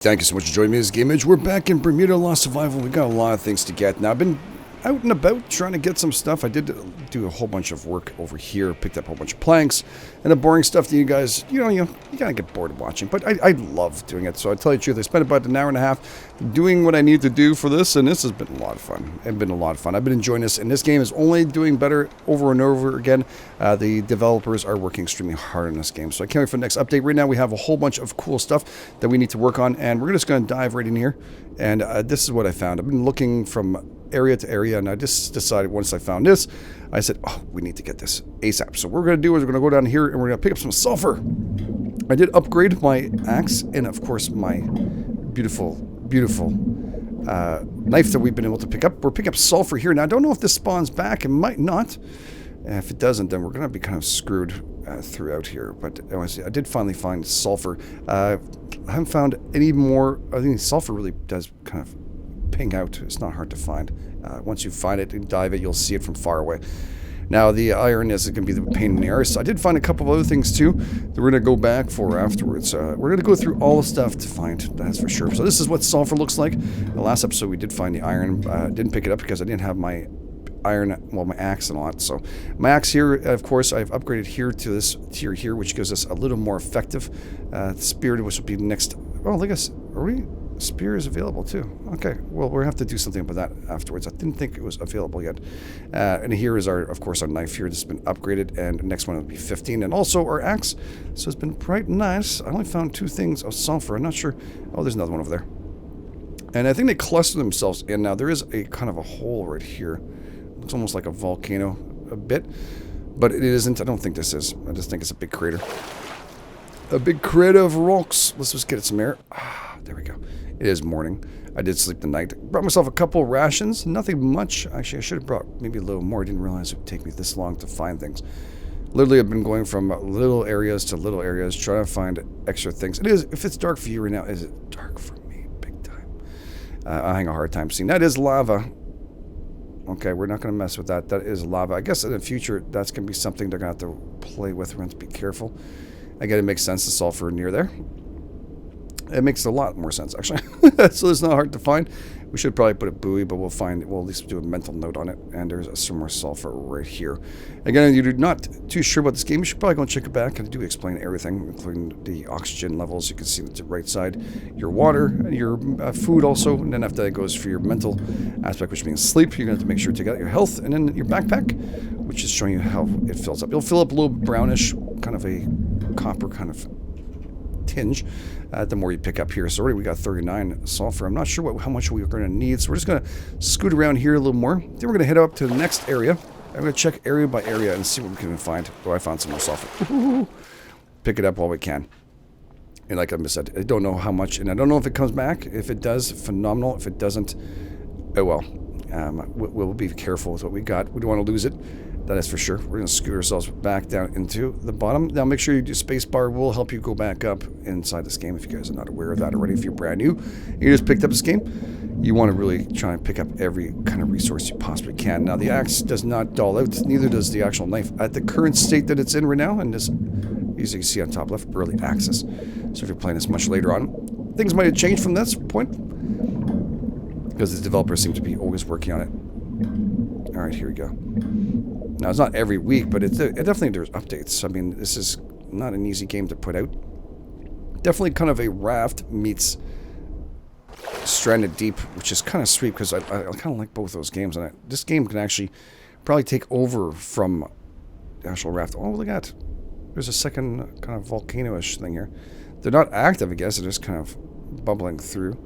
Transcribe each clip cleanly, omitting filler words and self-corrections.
Thank you so much for joining me. This is GameEdged. We're back in Bermuda Lost Survival. We got a lot of things to get. Now, I've been out and about trying to get some stuff. I did do a whole bunch of work over here. Picked up a whole bunch of planks and the boring stuff that you guys, you gotta get bored of watching. But I love doing it. So I tell you the truth, I spent about an hour and a half doing what I need to do for this, and this has been a lot of fun. It's been a lot of fun. I've been enjoying this, and this game is only doing better over and over again. The developers are working extremely hard on this game, so I can't wait for the next update. Right now, we have a whole bunch of cool stuff that we need to work on, and we're just going to dive right in here. And this is what I found. I've been looking from area to area, and I just decided once I found this, I said, oh, we need to get this ASAP. So what we're going to do is we're going to go down here and we're going to pick up some sulfur. I did upgrade my axe and, of course, my beautiful knife that we've been able to pick up. We're picking up sulfur here. Now, I don't know if this spawns back. It might not. And if it doesn't, then we're going to be kind of screwed throughout here. But I did finally find sulfur. I haven't found any more. I think sulfur really does kind of ping out. It's not hard to find. Once you find it and dive it, you'll see it from far away. Now, the iron is going to be the pain in the arse. I did find a couple of other things, too, that we're going to go back for afterwards. We're going to go through all the stuff to find, that's for sure. So this is what sulfur looks like. In the last episode, we did find the iron. Didn't pick it up because I didn't have my iron, well, my axe and a lot. So my axe here, of course, I've upgraded here to this tier here, which gives us a little more effective. Spear, which will be next. Oh, look at us. Spear is available too. Okay, well, we'll have to do something about that afterwards. I didn't think it was available yet. And here is of course, our knife here. This has been upgraded, and the next one will be 15. And also our axe. So it's been quite nice. I only found 2 things of sulfur. I'm not sure. Oh, there's another one over there. And I think they cluster themselves in. Now there is a kind of a hole right here. Looks almost like a volcano a bit, but it isn't. I don't think this is. I just think it's a big crater. A big crater of rocks. Let's just get some air. There we go. It is morning. I did sleep the night. Brought myself a couple of rations. Nothing much. Actually, I should have brought maybe a little more. I didn't realize it would take me this long to find things. Literally, I've been going from little areas to little areas, trying to find extra things. It is, if it's dark for you right now, is it dark for me? Big time. I'm having a hard time seeing. That is lava. Okay, we're not going to mess with that. That is lava. I guess in the future, that's going to be something they're going to have to play with. We're going to have to be careful. Again, it makes sense, the sulfur near there. It makes a lot more sense, actually. So it's not hard to find. We should probably put a buoy, but we'll at least do a mental note on it. And there's some more sulfur right here. Again, if you're not too sure about this game, you should probably go and check it back. I do explain everything, including the oxygen levels. You can see the right side, your water, your food also. And then after that goes for your mental aspect, which means sleep. You're going to have to make sure to get your health. And then your backpack, which is showing you how it fills up. You'll fill up a little brownish, kind of a copper kind of tinge the more you pick up here. So already we got 39 sulfur. I'm not sure how much we're going to need, so we're just going to scoot around here a little more. Then we're going to head up to the next area. I'm going to check area by area and see what we can find. Oh, I found some more sulfur. Pick it up while we can. And like I said, I don't know how much, and I don't know if it comes back. If it does, phenomenal. If it doesn't, oh well. We'll be careful with what we got. We don't want to lose it. That is for sure. We're going to scoot ourselves back down into the bottom. Now make sure you do spacebar. Will help you go back up inside this game if you guys are not aware of that already. If you're brand new, you just picked up this game, you want to really try and pick up every kind of resource you possibly can. Now the axe does not dull out. Neither does the actual knife. At the current state that it's in right now, and this, as you can see on top left, early access. So if you're playing this much later on, things might have changed from this point because the developers seem to be always working on it. All right, here we go. Now, it's not every week, but definitely there's updates. I mean, this is not an easy game to put out. Definitely kind of a Raft meets Stranded Deep, which is kind of sweet because I kind of like both those games. And this game can actually probably take over from the actual Raft. Oh, look at that. There's a second kind of volcano-ish thing here. They're not active, I guess. They're just kind of bubbling through.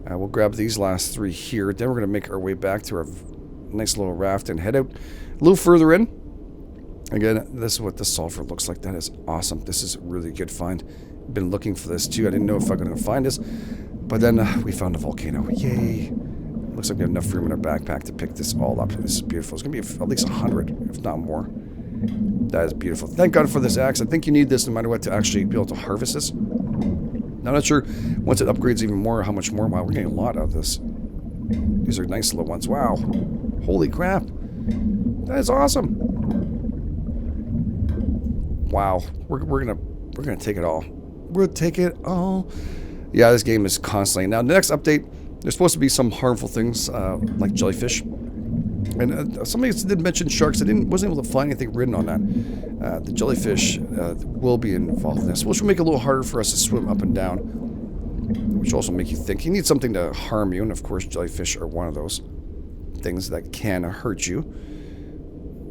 We'll grab these last 3 here. Then we're going to make our way back to our nice little raft and head out a little further in. Again, this is what the sulfur looks like. That is awesome. This is a really good find. Been looking for this too. I didn't know if I was going to find this, but then we found a volcano. Yay! Looks like we have enough room in our backpack to pick this all up. This is beautiful. It's going to be at least 100, if not more. That is beautiful. Thank God for this axe. I think you need this no matter what to actually be able to harvest this. Now, I'm not sure once it upgrades even more how much more. Wow, we're getting a lot out of this. These are nice little ones. Wow. Holy crap. That is awesome. Wow. We're gonna take it all. We'll take it all. Yeah, this game is constantly... Now, the next update, there's supposed to be some harmful things, like jellyfish. And somebody did mention sharks. I wasn't able to find anything written on that. The jellyfish will be involved in this, which will make it a little harder for us to swim up and down, which will also make you think. You need something to harm you, and of course, jellyfish are one of those things that can hurt you.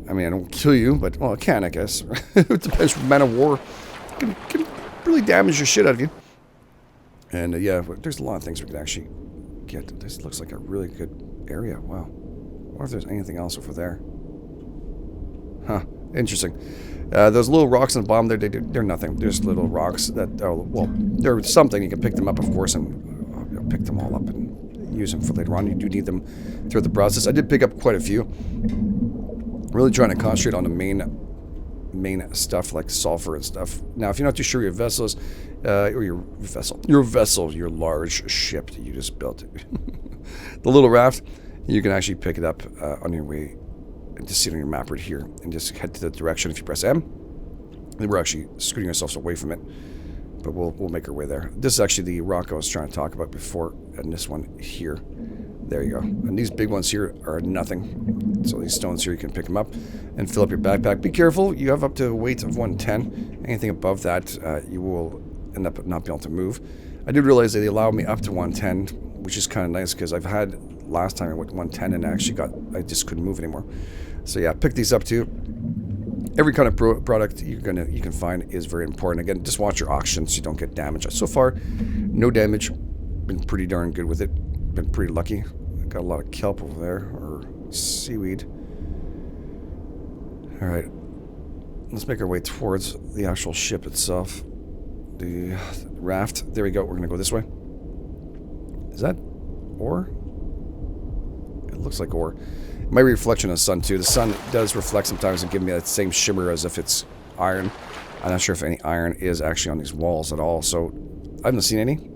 I mean, I don't kill you, but, well, it can, I guess. It depends. Man of war can really damage your shit out of you. And, yeah, there's a lot of things we can actually get. This looks like a really good area. Wow. I wonder if there's anything else over there. Huh. Interesting. Those little rocks on the bottom there, they're nothing. They're just little rocks that, well, they're something. You can pick them up, of course, and pick them all up and use them for later on. You do need them throughout the process. I did pick up quite a few. Really trying to concentrate on the main stuff like sulfur and stuff. Now, if you're not too sure your vessel is, or your large ship that you just built, the little raft, you can actually pick it up on your way and just see it on your map right here and just head to the direction. If you press M, then we're actually scooting ourselves away from it, but we'll make our way there. This is actually the rock I was trying to talk about before, and this one here. There you go. And these big ones here are nothing. So these stones here, you can pick them up and fill up your backpack. Be careful. You have up to a weight of 110. Anything above that, you will end up not being able to move. I did realize that they allow me up to 110, which is kind of nice because I've had last time I went 110 and I just couldn't move anymore. So yeah, pick these up too. Every kind of product you can find is very important. Again, just watch your auctions so you don't get damaged. So far, no damage. Been pretty darn good with it. Been pretty lucky. Got a lot of kelp over there, or seaweed. Alright. Let's make our way towards the actual ship itself. The raft. There we go. We're going to go this way. Is that ore? It looks like ore. It might be a reflection of the sun, too. The sun does reflect sometimes and give me that same shimmer as if it's iron. I'm not sure if any iron is actually on these walls at all, so I haven't seen any.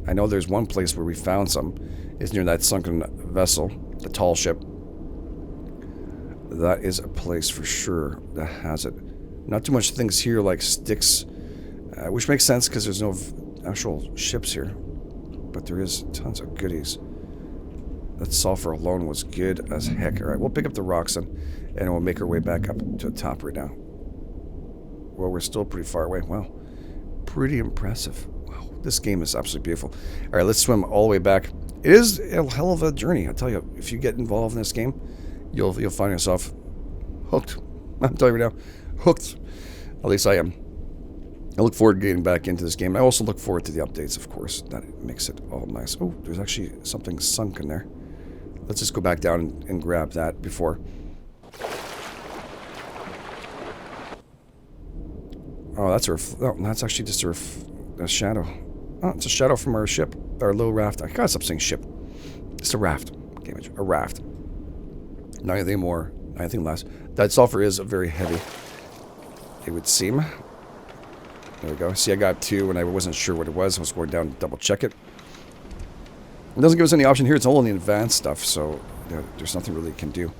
I know there's one place where we found some. It's near that sunken vessel, the tall ship. That is a place for sure that has it. Not too much things here like sticks, which makes sense because there's no actual ships here. But there is tons of goodies. That sulfur alone was good as heck. Alright, we'll pick up the rocks and we'll make our way back up to the top right now. Well, we're still pretty far away. Wow. Pretty impressive. Wow. This game is absolutely beautiful. Alright, let's swim all the way back. It is a hell of a journey, I tell you. If you get involved in this game, you'll find yourself hooked. I'm telling you right now, hooked. At least I am. I look forward to getting back into this game. I also look forward to the updates, of course. That makes it all nice. Oh, there's actually something sunk in there. Let's just go back down and grab that before. Oh, that's actually just a shadow. Oh, it's a shadow from our ship, our little raft. I gotta stop saying ship. It's a raft. GameEdged, a raft. Not anything more, not anything less. That sulfur is very heavy, it would seem. There we go. See, I got two and I wasn't sure what it was. I was going down to double check it. It doesn't give us any option here. It's all in the advanced stuff, so there's nothing really you can do.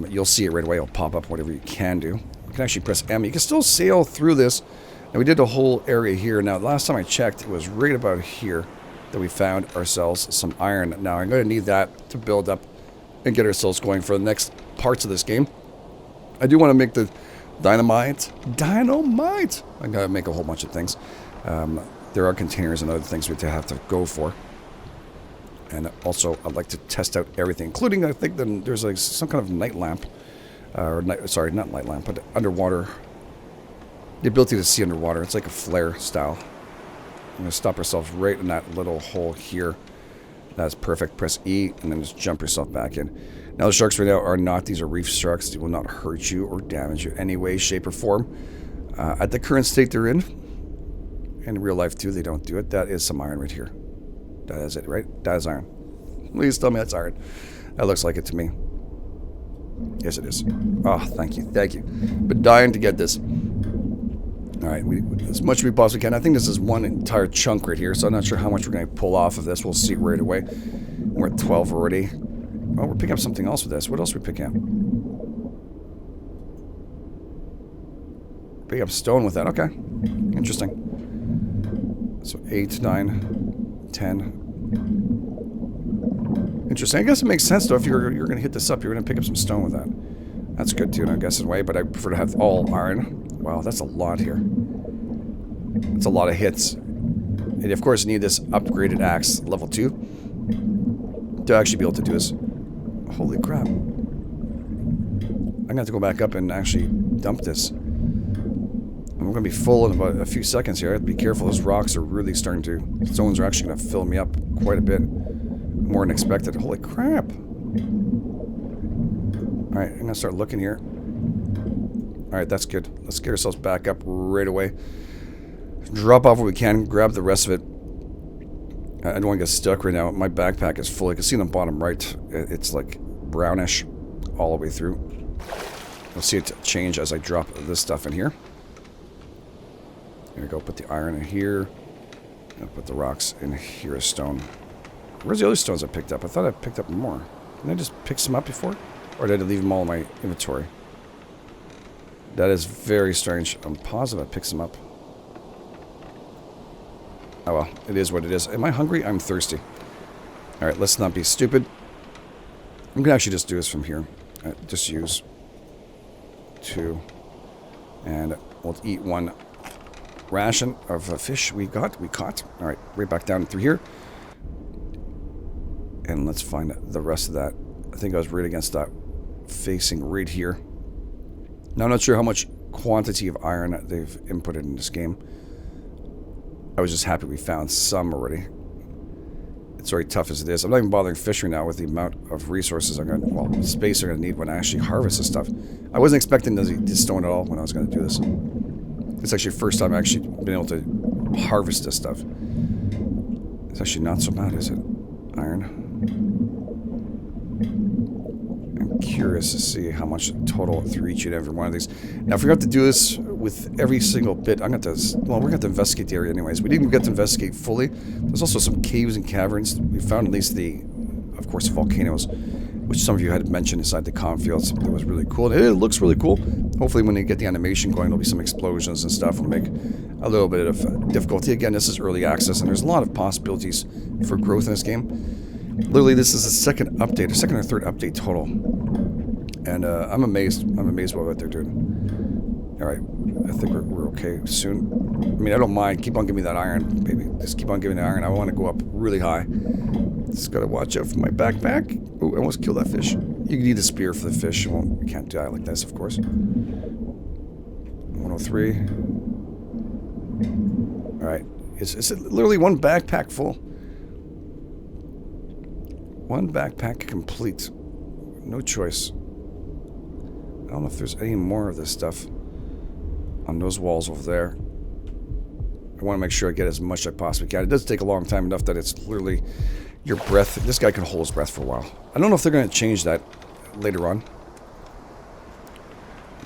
You'll see it right away. It'll pop up whatever you can do. You can actually press M. You can still sail through this. And we did a whole area here. Now, last time I checked, it was right about here that we found ourselves some iron. Now, I'm going to need that to build up and get ourselves going for the next parts of this game. I do want to make the dynamite. Dynamite! I'm going to make a whole bunch of things. There are containers and other things we have to go for. And also, I'd like to test out everything, including, I think, there's like some kind of night lamp. Sorry, not night lamp, but underwater. The ability to see underwater. It's like a flare style. I'm going to stop ourselves right in that little hole here. That's perfect. Press E and then just jump yourself back in. Now the sharks right now are not, these are reef sharks. They will not hurt you or damage you in any way, shape, or form. At the current state they're in real life too, they don't do it. That is some iron right here. That is it, right? That is iron. Please tell me that's iron. That looks like it to me. Yes, it is. Oh, thank you. Thank you. But dying to get this. Alright, as much as we possibly can. I think this is one entire chunk right here, so I'm not sure how much we're going to pull off of this. We'll see right away. We're at 12 already. Oh, we're picking up something else with this. What else are we picking up? Picking up stone with that. Okay. Interesting. So 8, 9... 10. Interesting. I guess it makes sense, though, if you're going to hit this up, you're going to pick up some stone with that. That's good, too, I guess, in a way, but I prefer to have all iron. Wow, that's a lot here. That's a lot of hits. And, of course, you need this upgraded axe, level 2, to actually be able to do this. Holy crap. I'm going to have to go back up and actually dump this. I'm going to be full in about a few seconds here. I have to be careful. Those rocks are really starting to... Stones are actually going to fill me up quite a bit. More than expected. Holy crap. Alright, I'm going to start looking here. Alright, that's good. Let's get ourselves back up right away. Drop off what we can. Grab the rest of it. I don't want to get stuck right now. My backpack is full. You can see on the bottom right. It's like brownish all the way through. You'll see it change as I drop this stuff in here. There we go. Put the iron in here. I'll put the rocks in here as stone. Where's the other stones I picked up? I thought I picked up more. Didn't I just pick some up before? Or did I leave them all in my inventory? That is very strange. I'm positive I picked some up. Oh well, it is what it is. Am I hungry? I'm thirsty. Alright, let's not be stupid. I'm gonna actually just do this from here. Just use 2. And we'll eat 1 ration of fish we caught. Alright, right back down through here. And let's find the rest of that. I think I was right against that, facing right here. Now, I'm not sure how much quantity of iron they've inputted in this game. I was just happy we found some already. It's already tough as it is. I'm not even bothering fishing now with the amount of resources I'm going to... Well, space I'm going to need when I actually harvest this stuff. I wasn't expecting to stone at all when I was going to do this. It's actually the first time I've actually been able to harvest this stuff. It's actually not so bad, is it? Iron. I'm curious to see how much total through each and every one of these. Now, if we have to do this with every single bit, I'm going to... Well, we're going to investigate the area anyways. We didn't get to investigate fully. There's also some caves and caverns. We found at least the, of course, volcanoes, which some of you had mentioned inside the cornfields. It was really cool. It looks really cool. Hopefully when you get the animation going, there'll be some explosions and stuff. It'll make a little bit of difficulty. Again, this is early access, and there's a lot of possibilities for growth in this game. Literally, this is the second update, or second or third update total. And I'm amazed. I'm amazed by what they're doing. Alright, I think we're okay soon. I mean, I don't mind. Keep on giving me that iron, baby. Just keep on giving the iron. I want to go up really high. Just gotta watch out for my backpack. Oh, I almost killed that fish. You need a spear for the fish. You can't die like this, of course. 103. Alright. It's literally one backpack full. One backpack complete. No choice. I don't know if there's any more of this stuff on those walls over there. I want to make sure I get as much as I possibly can. It does take a long time, enough that it's literally your breath. This guy can hold his breath for a while. I don't know if they're going to change that later on.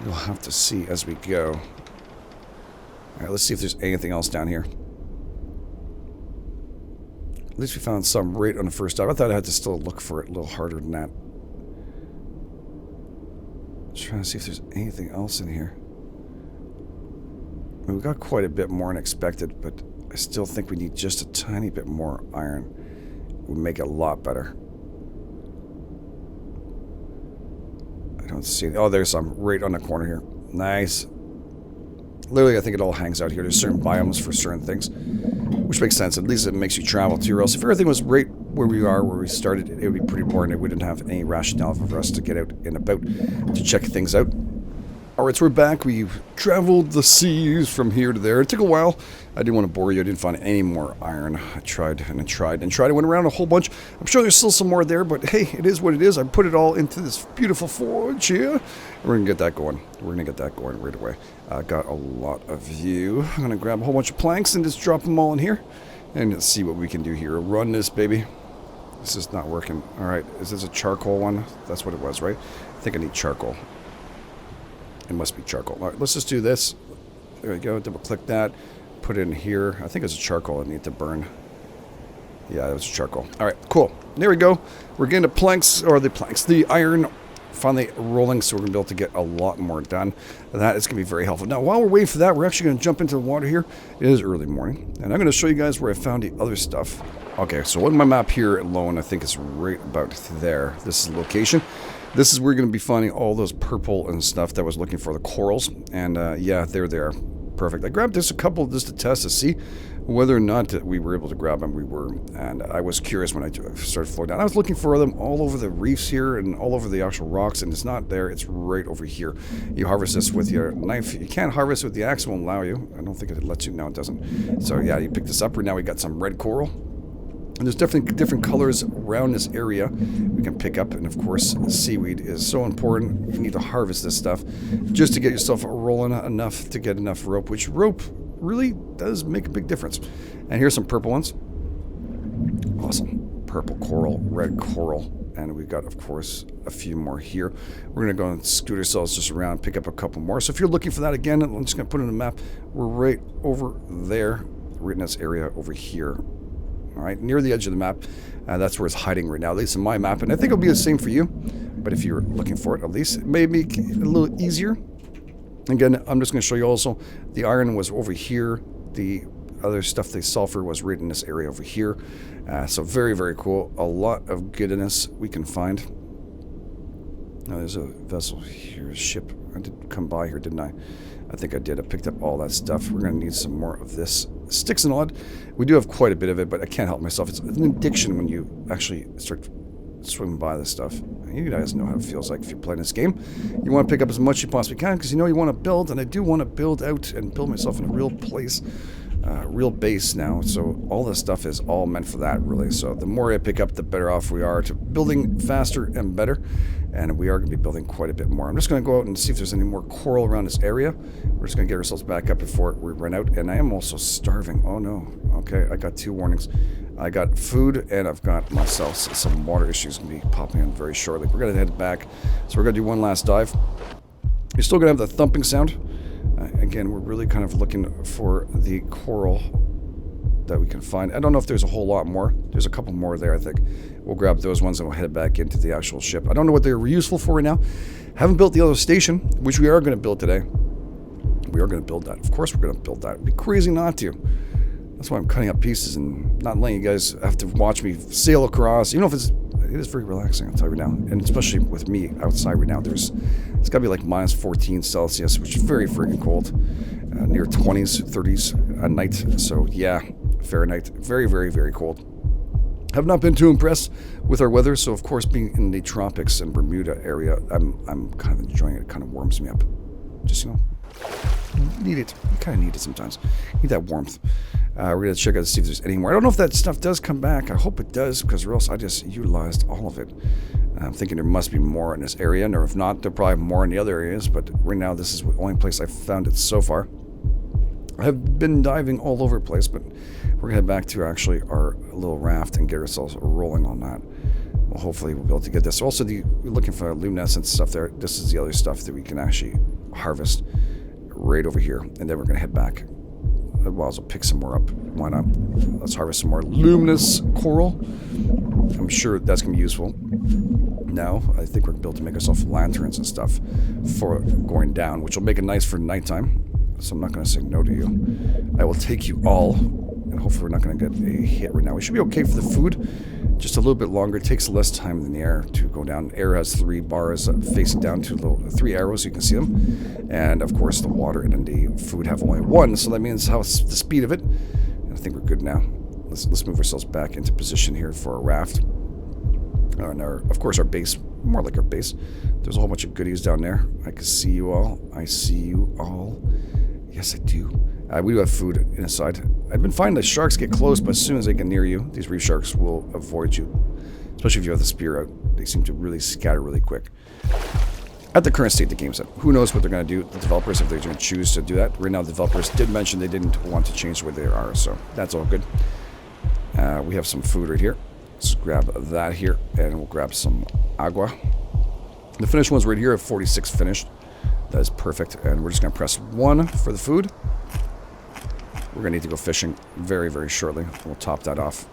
We'll have to see as we go. Alright, let's see if there's anything else down here. At least we found some right on the first dive. I thought I had to still look for it a little harder than that. Just trying to see if there's anything else in here. I mean, we got quite a bit more than expected, but I still think we need just a tiny bit more iron. It would make it a lot better. I don't see it. Oh, there's some right on the corner here. Nice. Literally, I think it all hangs out here. There's certain biomes for certain things, which makes sense. At least it makes you travel too, or else if everything was right where we are, where we started, it would be pretty boring. It wouldn't have any rationale for us to get out and about to check things out. Alright, so we're back. We've traveled the seas from here to there. It took a while. I didn't want to bore you. I didn't find any more iron. I tried and I tried and tried. I went around a whole bunch. I'm sure there's still some more there, but hey, it is what it is. I put it all into this beautiful forge here. We're going to get that going. We're going to get that going right away. Got a lot of you. I'm going to grab a whole bunch of planks and just drop them all in here. And let's see what we can do here. Run this, baby. This is not working. Alright, is this a charcoal one? That's what it was, right? I think I need charcoal. It must be charcoal. Alright, let's just do this. There we go. Double click that. Put it in here. I think it's a charcoal I need to burn. Yeah, it was charcoal. Alright, cool. There we go. We're getting the planks, or the planks, the iron finally rolling, so we're going to be able to get a lot more done. And that is going to be very helpful. Now, while we're waiting for that, we're actually going to jump into the water here. It is early morning, and I'm going to show you guys where I found the other stuff. Okay, so on my map here alone, I think it's right about there. This is the location. This is where you're going to be finding all those purple and stuff that I was looking for, the corals. And yeah, they're there. Perfect. I grabbed just a couple just to test to see whether or not we were able to grab them. We were, and I was curious when I started flowing down. I was looking for them all over the reefs here and all over the actual rocks, and it's not there. It's right over here. You harvest this with your knife. You can't harvest with the axe. It won't allow you. I don't think it lets you. No, it doesn't. So yeah, you pick this up. Right now we got some red coral. And there's different colors around this area we can pick up. And of course, seaweed is so important. You need to harvest this stuff just to get yourself rolling enough to get enough rope, which rope really does make a big difference. And here's some purple ones. Awesome. Purple coral, red coral. And we've got, of course, a few more here. We're going to go and scoot ourselves just around and pick up a couple more. So if you're looking for that again, I'm just going to put it on the map. We're right over there, right in this area over here. All right, near the edge of the map. That's where it's hiding right now, at least in my map. And I think it'll be the same for you. But if you're looking for it, at least it may make it a little easier. Again, I'm just going to show you also the iron was over here. The other stuff, the sulfur, was right in this area over here. So very, very cool. A lot of goodness we can find. Now, there's a vessel here, a ship. I did come by here, didn't I? I think I did. I picked up all that stuff. We're going to need some more of this. Sticks and odd. We do have quite a bit of it, but I can't help myself. It's an addiction when you actually start swimming by this stuff. You guys know how it feels like if you're playing this game. You want to pick up as much as you possibly can because you know you want to build, and I do want to build out and build myself in a real place, real base now. So all this stuff is all meant for that, really. So the more I pick up, the better off we are to building faster and better. And we are going to be building quite a bit more. I'm just going to go out and see if there's any more coral around this area. We're just going to get ourselves back up before we run out. And I am also starving. Oh, no. Okay, I got 2 warnings. I got food, and I've got myself some water issues going to be popping in very shortly. We're going to head back. So we're going to do one last dive. You're still going to have the thumping sound. Again, we're really kind of looking for the coral that we can find. I don't know if there's a whole lot more. There's a couple more there, I think. We'll grab those ones and we'll head back into the actual ship. I don't know what they're useful for right now. Haven't built the other station, which we are going to build today. We are going to build that. Of course we're going to build that. It'd be crazy not to. That's why I'm cutting up pieces and not letting you guys have to watch me sail across. You know, it is very relaxing, I'll tell you right now. And especially with me outside right now, it's got to be like minus 14 Celsius, which is very freaking cold. Near 20s, 30s at night. So yeah, Fahrenheit. Very, very, very cold. Have not been too impressed with our weather, so of course being in the tropics and Bermuda area, I'm kind of enjoying it. It kind of warms me up. Just, you know, need it. You kind of need it sometimes. Need that warmth. We're going to check out to see if there's any more. I don't know if that stuff does come back. I hope it does, because or else I just utilized all of it. I'm thinking there must be more in this area, or if not, there probably have more in the other areas, but right now this is the only place I've found it so far. I've been diving all over the place, but we're going to head back to actually our little raft and get ourselves rolling on that. Well, hopefully we'll be able to get this. Also, we're looking for luminescent stuff there. This is the other stuff that we can actually harvest right over here. And then we're going to head back. Well, I'll pick some more up. Why not? Let's harvest some more luminous coral. I'm sure that's going to be useful. Now, I think we're going to be able to make ourselves lanterns and stuff for going down, which will make it nice for nighttime. So I'm not going to say no to you. I will take you all, and hopefully we're not going to get a hit right now. We should be okay for the food. Just a little bit longer. It takes less time than the air to go down. Air has 3 bars facing down to 3 arrows. You can see them. And, of course, the water and the food have only 1. So that means how the speed of it. And I think we're good now. Let's move ourselves back into position here for our raft. And of course, our base. More like our base. There's a whole bunch of goodies down there. I can see you all. I see you all. Yes, I do. We do have food inside. I've been finding that sharks get close, but as soon as they get near you, these reef sharks will avoid you. Especially if you have the spear out. They seem to really scatter really quick. At the current state the game's at. Who knows what they're going to do, the developers, if they're going to choose to do that. Right now, the developers did mention they didn't want to change the way they are, so that's all good. We have some food right here. Let's grab that here, and we'll grab some agua. The finished one's right here at 46 finished. That is perfect, and we're just going to press 1 for the food. We're going to need to go fishing very, very shortly. We'll top that off.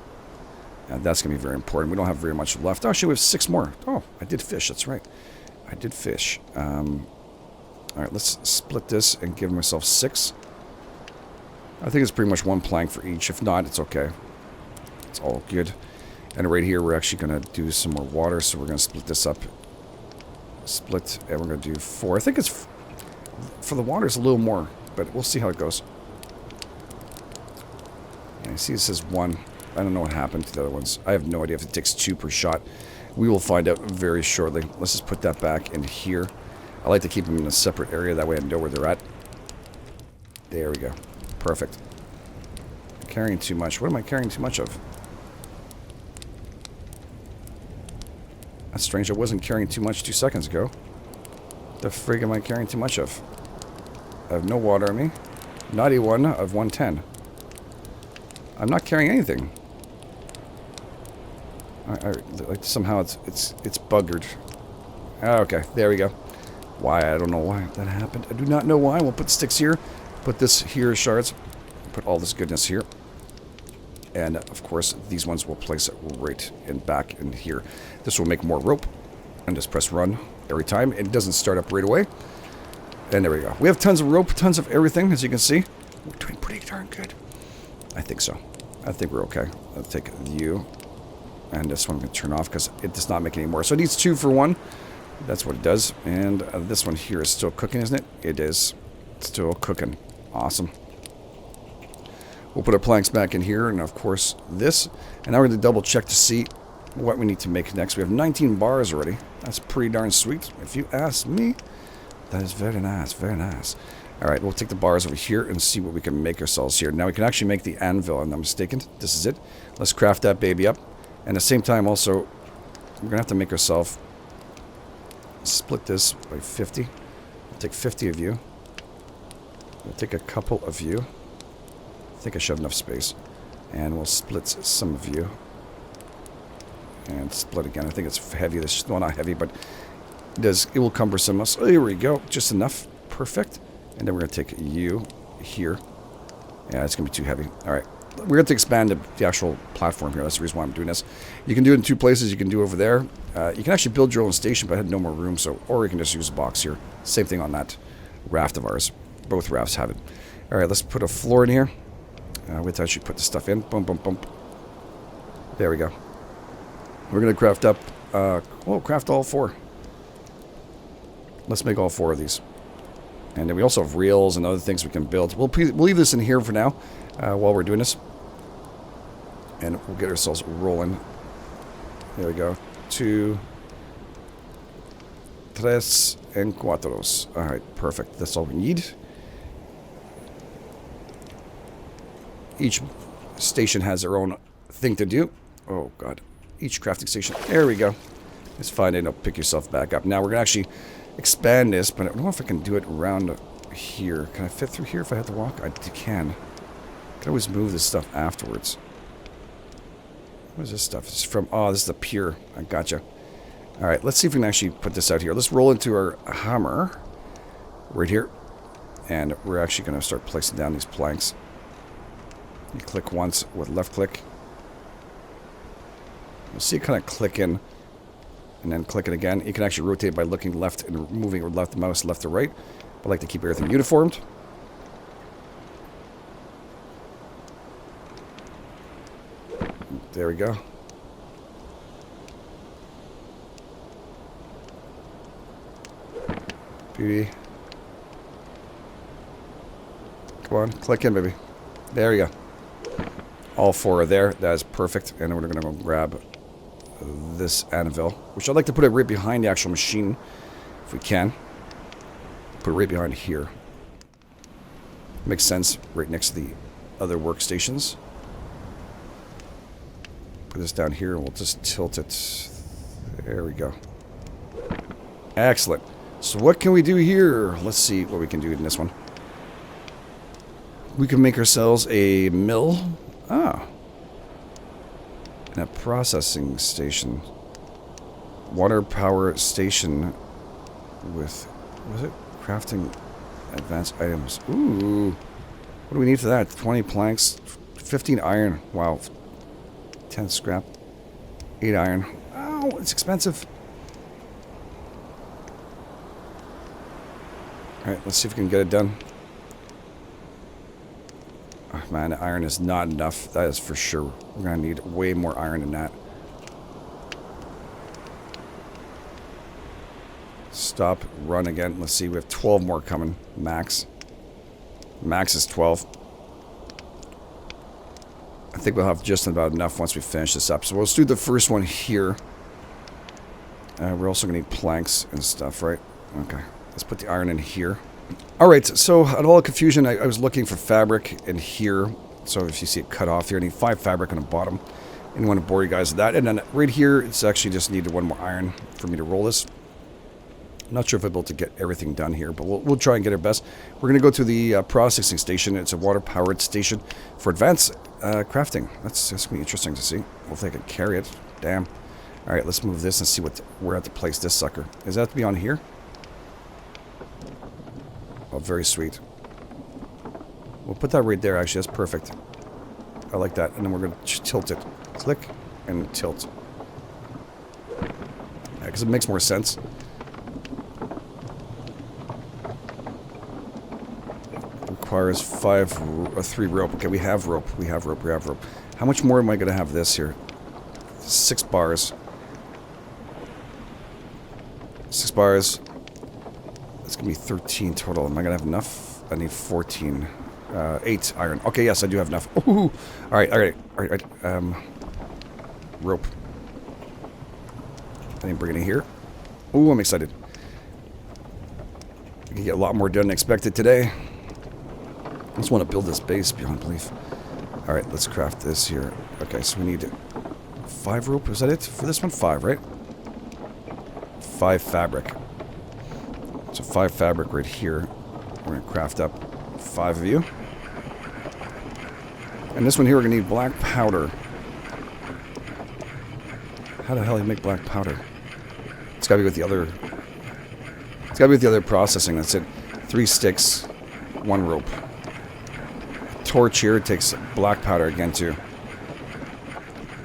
And that's going to be very important. We don't have very much left. Actually, we have 6 more. Oh, I did fish. That's right. I did fish. Alright, let's split this and give myself 6. I think it's pretty much 1 plank for each. If not, it's okay. It's all good. And right here, we're actually going to do some more water, so we're going to split this up. Split, and we're going to do 4. I think it's... For the water, it's a little more, but we'll see how it goes. Yeah, I see it says 1. I don't know what happened to the other ones. I have no idea if it takes 2 per shot. We will find out very shortly. Let's just put that back in here. I like to keep them in a separate area. That way I know where they're at. There we go. Perfect. I'm carrying too much. What am I carrying too much of? That's strange. I wasn't carrying too much 2 seconds ago. The frig am I carrying too much of? I have no water on me. Naughty 1 of 110. I'm not carrying anything. Like somehow it's buggered. Okay, there we go. Why? I don't know why that happened. I do not know why. We'll put sticks here. Put this here, shards. Put all this goodness here. And, of course, these ones will place it right in back in here. This will make more rope. And just press run every time. It doesn't start up right away. And there we go. We have tons of rope, tons of everything, as you can see. We're doing pretty darn good. I think so. I think we're okay. I'll take you. And this one I'm going to turn off because it does not make any more. So it needs 2 for 1. That's what it does. And this one here is still cooking, isn't it? It is. Still cooking. Awesome. We'll put our planks back in here, and of course this. And now we're going to double check to see what we need to make next. We have 19 bars already. That's pretty darn sweet, if you ask me. That is very nice, very nice. Alright, we'll take the bars over here and see what we can make ourselves here. Now we can actually make the anvil, I'm not mistaken. This is it. Let's craft that baby up. And at the same time also, we're going to have to make ourselves... Split this by 50. I'll take 50 of you. We'll take a couple of you. I think I should have enough space. And we'll split some of you. And split again. I think it's heavy. This, well, not heavy, but it will cumbersome us. Oh, here we go. Just enough. Perfect. And then we're going to take you here. Yeah, it's going to be too heavy. All right. We're going to expand the actual platform here. That's the reason why I'm doing this. You can do it in 2 places. You can do it over there. You can actually build your own station, but I had no more room. So, or you can just use a box here. Same thing on that raft of ours. Both rafts have it. All right, let's put a floor in here. Wait till I actually put the stuff in. Boom, boom, boom. There we go. We're going to craft up... craft all 4. Let's make all 4 of these. And then we also have reels and other things we can build. We'll leave this in here for now while we're doing this. And we'll get ourselves rolling. There we go. 2, 3, and 4. Alright, perfect. That's all we need. Each station has their own thing to do. Oh, God. Each crafting station. There we go. It's fine. It'll pick yourself back up. Now, we're going to actually expand this, but I don't know if I can do it around here. Can I fit through here if I have to walk? I can. I can always move this stuff afterwards. What is this stuff? It's from... Oh, this is the pier. I gotcha. Alright, let's see if we can actually put this out here. Let's roll into our hammer. Right here. And we're actually going to start placing down these planks. You click once with left click. You'll see it kind of click in. And then click it again. You can actually rotate by looking left and moving with left mouse left to right. I like to keep everything uniformed. There we go. Beauty. Come on, click in, baby. There you go. All 4 are there. That is perfect. And we're going to go grab this anvil, which I'd like to put it right behind the actual machine, if we can. Put it right behind here. Makes sense, right next to the other workstations. Put this down here, and we'll just tilt it. There we go. Excellent. So what can we do here? Let's see what we can do in this one. We can make ourselves a mill. Ah. And a processing station. Water power station with... Was it? Crafting advanced items. Ooh. What do we need for that? 20 planks. 15 iron. Wow. 10 scrap. 8 iron. Oh, it's expensive. Alright, let's see if we can get it done. Oh, man, iron is not enough. That is for sure. We're going to need way more iron than that. Stop, run again. Let's see, we have 12 more coming. Max. Max is 12. I think we'll have just about enough once we finish this up. So let's do the first one here. We're also going to need planks and stuff, right? Okay. Let's put the iron in here. Alright, so out of all the confusion, I was looking for fabric in here. So if you see it cut off here, I need 5 fabric on the bottom. I didn't want to bore you guys with that. And then right here, it's actually just needed 1 more iron for me to roll this. I'm not sure if I'm able to get everything done here, but we'll try and get our best. We're going to go to the processing station. It's a water-powered station for advanced crafting. That's going to be interesting to see. Hopefully I can carry it. Damn. Alright, let's move this and see where I have to place this sucker. Does that have to be on here? Oh, very sweet. We'll put that right there, actually. That's perfect. I like that. And then we're going to tilt it. Click and tilt. Yeah, because it makes more sense. Requires 3 rope. Okay, we have rope. We have rope. We have rope. How much more am I going to have this here? 6 bars. 6 bars. That's going to be 13 total. Am I going to have enough? I need 14. 8 iron. Okay, yes, I do have enough. Ooh. Alright, alright, alright. Rope. I need to bring it in here. Ooh, I'm excited. I can get a lot more done than expected today. I just want to build this base beyond belief. Alright, let's craft this here. Okay, so we need 5 rope. Is that it for this one? 5, right? 5 fabric. So 5 fabric right here. We're going to craft up 5 of you. And this one here, we're going to need black powder. How the hell do you make black powder? It's got to be with the other... It's got to be with the other processing. That's it. 3 sticks, 1 rope. Torch here takes black powder again too.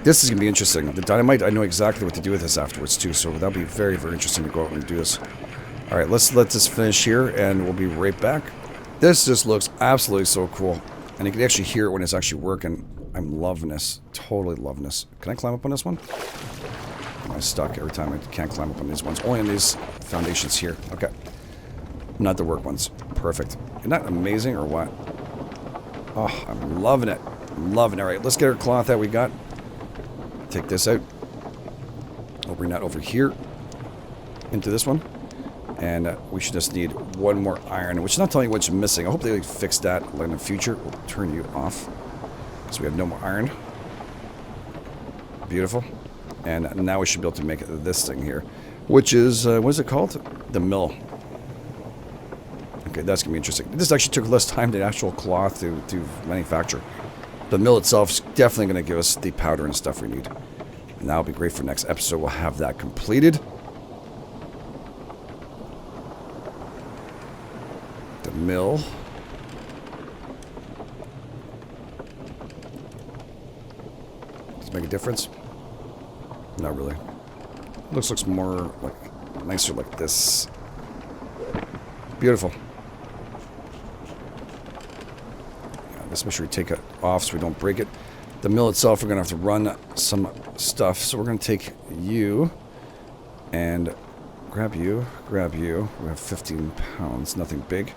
This is going to be interesting. The dynamite, I know exactly what to do with this afterwards too, so that'll be very, very interesting to go out and do this. Alright, let's let this finish here and we'll be right back. This just looks absolutely so cool. And you can actually hear it when it's actually working. I'm loving this. Totally loving this. Can I climb up on this one? I'm stuck every time. I can't climb up on these ones. Only on these foundations here. Okay. Not the work ones. Perfect. Isn't that amazing or what? Oh, I'm loving it. I'm loving it. All right, let's get our cloth that we got. Take this out. I'll bring that over here into this one. And we should just need 1 more iron, which is not telling you what's missing. I hope they fix that in the future. We'll turn you off. So we have no more iron. Beautiful. And now we should be able to make this thing here, which is, what is it called? The mill. Okay, that's going to be interesting. This actually took less time than actual cloth to manufacture. The mill itself is definitely going to give us the powder and stuff we need. And that'll be great for next episode. We'll have that completed. The mill. Does it make a difference? Not really. Looks more like nicer like this. Beautiful. Let's make sure we take it off so we don't break it. The mill itself, we're going to have to run some stuff. So we're going to take you and grab you. Grab you. We have 15 pounds. Nothing big.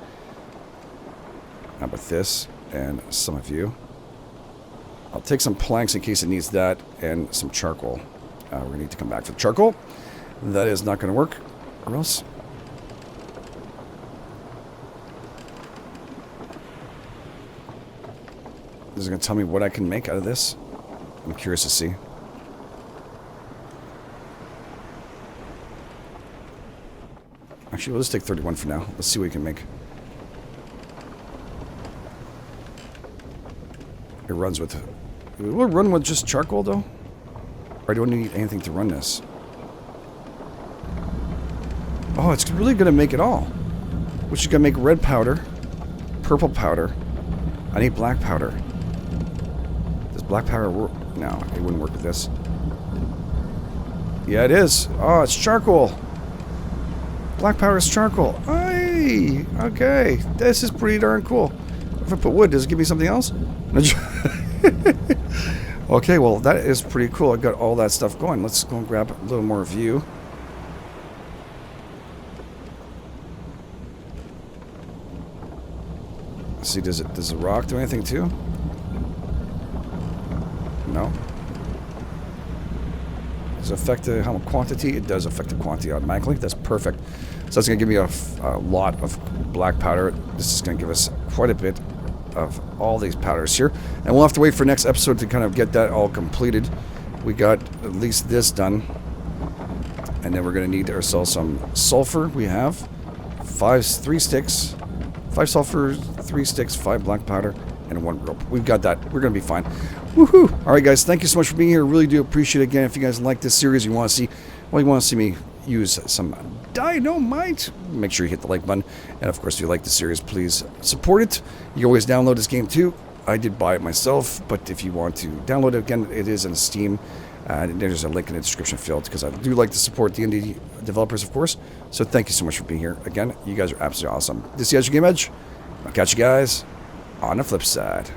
How about this? And some of you. I'll take some planks in case it needs that. And some charcoal. We're going to need to come back for the charcoal. That is not going to work. Or else... Is it going to tell me what I can make out of this? I'm curious to see. Actually, we'll just take 31 for now. Let's see what we can make. It runs with... Will it run with just charcoal, though? Or do I need anything to run this? Oh, it's really going to make it all. Which is going to make red powder, purple powder. I need black powder. Does black powder work? No, it wouldn't work with this. Yeah, it is. Oh, it's charcoal. Black powder is charcoal. Hey, okay. This is pretty darn cool. If I put wood, does it give me something else? Okay, well, that is pretty cool. I got all that stuff going. Let's go and grab a little more view. Let's see, does the rock do anything too? No. Does it affect the quantity? It does affect the quantity automatically. That's perfect. So that's going to give me a lot of black powder. This is going to give us quite a bit of all these powders here. And we'll have to wait for next episode to kind of get that all completed. We got at least this done. And then we're going to need ourselves some sulfur. We have 3 sticks. 5 sulfur, 3 sticks, 5 black powder, and 1 rope. We've got that. We're going to be fine. Woohoo! Alright guys, thank you so much for being here. Really do appreciate it. Again, if you guys like this series, you want to see, well, you want to see me use some dynamite, make sure you hit the like button. And of course, if you like the series, please support it. You can always download this game too. I did buy it myself, but if you want to download it, again, it is in Steam. There's a link in the description field because I do like to support the indie developers, of course. So thank you so much for being here. Again, you guys are absolutely awesome. This is your GameEdged. I'll catch you guys on the flip side.